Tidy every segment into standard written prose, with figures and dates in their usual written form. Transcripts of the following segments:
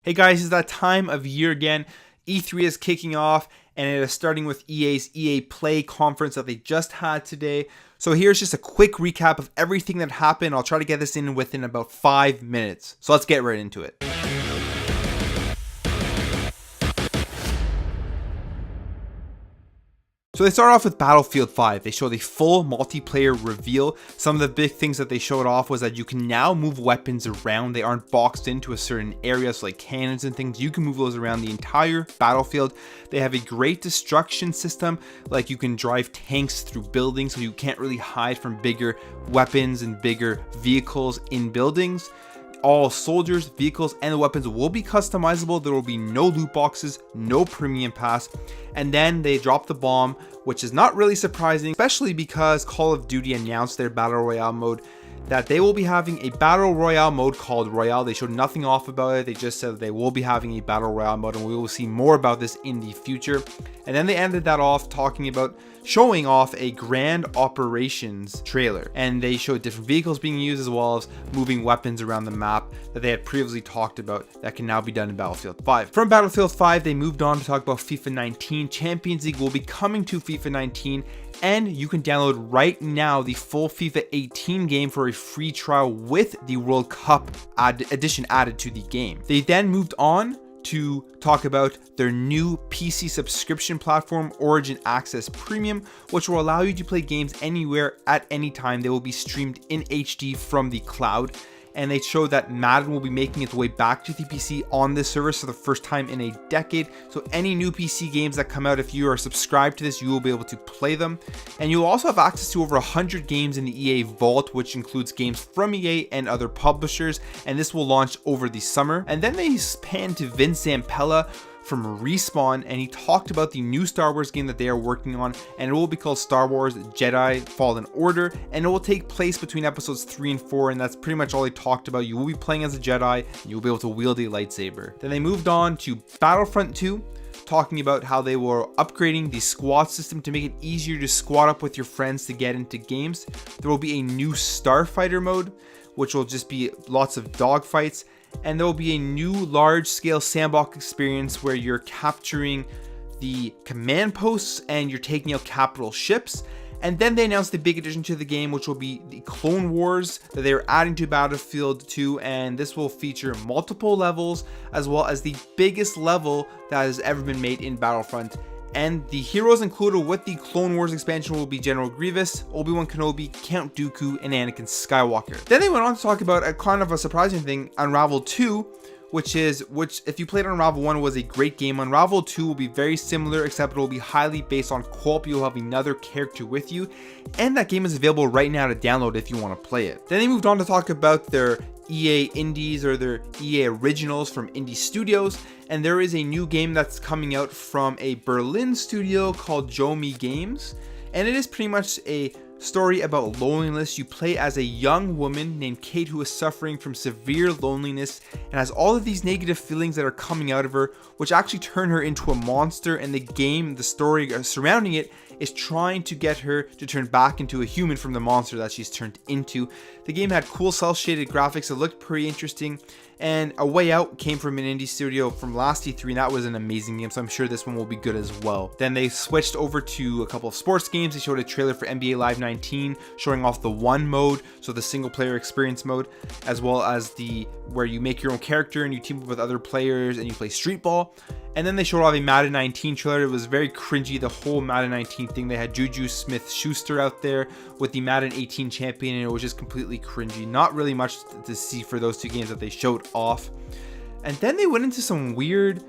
Hey guys, it's that time of year again. E3 is kicking off and it is starting with EA's EA Play conference that they just had today. So here's just a quick recap of everything that happened. I'll try to get this in within about 5 minutes. So let's get right into it. So they start off with Battlefield 5. They showed a full multiplayer reveal. Some of the big things that they showed off was that you can now move weapons around. They aren't boxed into a certain area, so like cannons and things. You can move those around the entire battlefield. They have a great destruction system, like you can drive tanks through buildings, so you can't really hide from bigger weapons and bigger vehicles in buildings. All soldiers, vehicles, and the weapons will be customizable. There will be no loot boxes, no premium pass. And then they dropped the bomb, which is not really surprising, especially because Call of Duty announced their Battle Royale mode, that they will be having a Battle Royale mode called Royale. They showed nothing off about it. They just said they will be having a Battle Royale mode, and we will see more about this in the future. And then they ended that off talking about showing off a Grand Operations trailer, and they showed different vehicles being used as well as moving weapons around the map that they had previously talked about that can now be done in Battlefield 5. From Battlefield 5, they moved on to talk about FIFA 19. Champions League will be coming to FIFA 19, and you can download right now the full FIFA 18 game for a free trial with the World Cup edition added to the game. They then moved on to talk about their new PC subscription platform, Origin Access Premium, which will allow you to play games anywhere at any time. They will be streamed in HD from the cloud. And they showed that Madden will be making its way back to the PC on this service for the first time in a decade. So any new PC games that come out, if you are subscribed to this, you will be able to play them. And you'll also have access to over 100 games in the EA Vault, which includes games from EA and other publishers. And this will launch over the summer. And then they panned to Vince Zampella from Respawn, and he talked about the new Star Wars game that they are working on, and it will be called Star Wars Jedi Fallen Order, and it will take place between episodes 3 and 4, and that's pretty much all they talked about. You will be playing as a Jedi, and you'll be able to wield a lightsaber. Then they moved on to Battlefront 2, talking about how they were upgrading the squad system to make it easier to squad up with your friends to get into games. There will be a new starfighter mode, which will just be lots of dogfights. And there will be a new large-scale sandbox experience where you're capturing the command posts and you're taking out capital ships. And then they announced the big addition to the game, which will be the Clone Wars that they're adding to Battlefield 2. And this will feature multiple levels, as well as the biggest level that has ever been made in Battlefront. And the heroes included with the Clone Wars expansion will be General Grievous, Obi-Wan Kenobi, Count Dooku, and Anakin Skywalker. Then they went on to talk about a kind of a surprising thing, Unravel 2, which if you played Unravel 1 was a great game. Unravel 2 will be very similar, except it will be highly based on co-op. You'll have another character with you, and that game is available right now to download if you want to play it. Then they moved on to talk about their EA Indies or their EA Originals from indie studios, and there is a new game that's coming out from a Berlin studio called Jomi Games, and it is pretty much a story about loneliness. You play as a young woman named Kate who is suffering from severe loneliness and has all of these negative feelings that are coming out of her, which actually turn her into a monster, and the story surrounding it is trying to get her to turn back into a human from the monster that she's turned into. The game had cool cel-shaded graphics. It looked pretty interesting. And A Way Out came from an indie studio from last E3, and that was an amazing game, so I'm sure this one will be good as well. Then they switched over to a couple of sports games. They showed a trailer for NBA Live 19, showing off the one mode, so the single player experience mode, as well as where you make your own character and you team up with other players and you play street ball. And then they showed off a Madden 19 trailer. It was very cringy, the whole Madden 19 thing. They had Juju Smith-Schuster out there with the Madden 18 champion, and it was just completely cringy. Not really much to see for those two games that they showed off. And then they went into some weird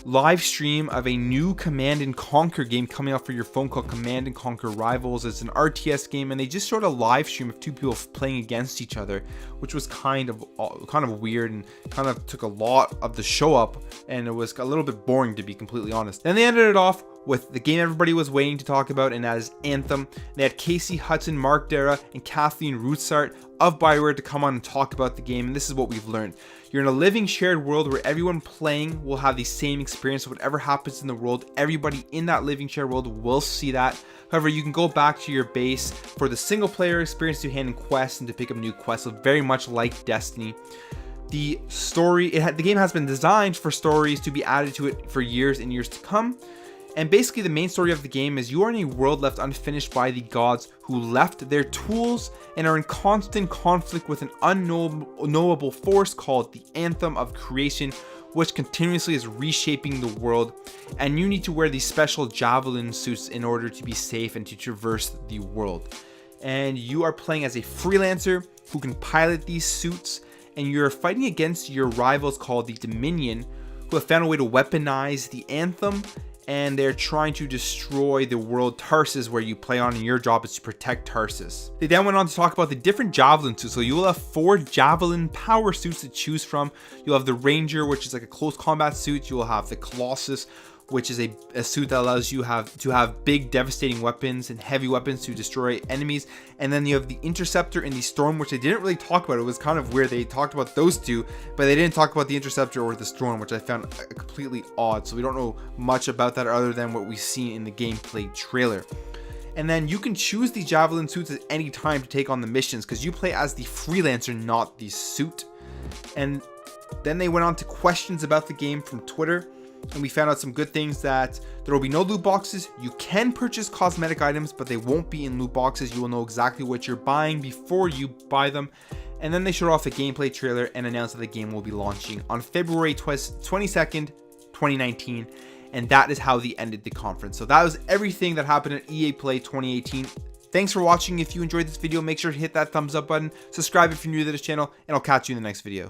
live stream of a new Command & Conquer game coming out for your phone called Command & Conquer Rivals. It's an RTS game, and they just showed a live stream of two people playing against each other, which was kind of weird and kind of took a lot of the show up, and it was a little bit boring, to be completely honest. Then they ended it off with the game everybody was waiting to talk about, and that is Anthem. They had Casey Hudson, Mark Dara, and Kathleen Rutsart of Bioware to come on and talk about the game, and this is what we've learned. You're in a living shared world where everyone playing will have the same experience. So whatever happens in the world, everybody in that living shared world will see that. However, you can go back to your base for the single player experience to hand in quests and to pick up new quests, so very much like Destiny. The story, the game has been designed for stories to be added to it for years and years to come. And basically the main story of the game is you are in a world left unfinished by the gods who left their tools and are in constant conflict with an unknowable force called the Anthem of creation, which continuously is reshaping the world. And you need to wear these special javelin suits in order to be safe and to traverse the world. And you are playing as a freelancer who can pilot these suits, and you're fighting against your rivals called the Dominion, who have found a way to weaponize the Anthem, and they're trying to destroy the world Tarsus where you play on, and your job is to protect Tarsus. They then went on to talk about the different javelin suits. So you will have 4 javelin power suits to choose from. You'll have the Ranger, which is like a close combat suit. You will have the Colossus, which is a suit that allows you to have big devastating weapons and heavy weapons to destroy enemies. And then you have the Interceptor and the Storm, which they didn't really talk about. It was kind of weird. They talked about those two, but they didn't talk about the Interceptor or the Storm, which I found completely odd. So we don't know much about that other than what we've seen in the gameplay trailer. And then you can choose the Javelin suits at any time to take on the missions, because you play as the freelancer, not the suit. And then they went on to questions about the game from Twitter. And we found out some good things, that there will be no loot boxes. You can purchase cosmetic items, but they won't be in loot boxes. You will know exactly what you're buying before you buy them. And then they showed off a gameplay trailer and announced that the game will be launching on February 22nd, 2019. And that is how they ended the conference. So that was everything that happened at EA Play 2018. Thanks for watching. If you enjoyed this video, make sure to hit that thumbs up button. Subscribe if you're new to this channel, and I'll catch you in the next video.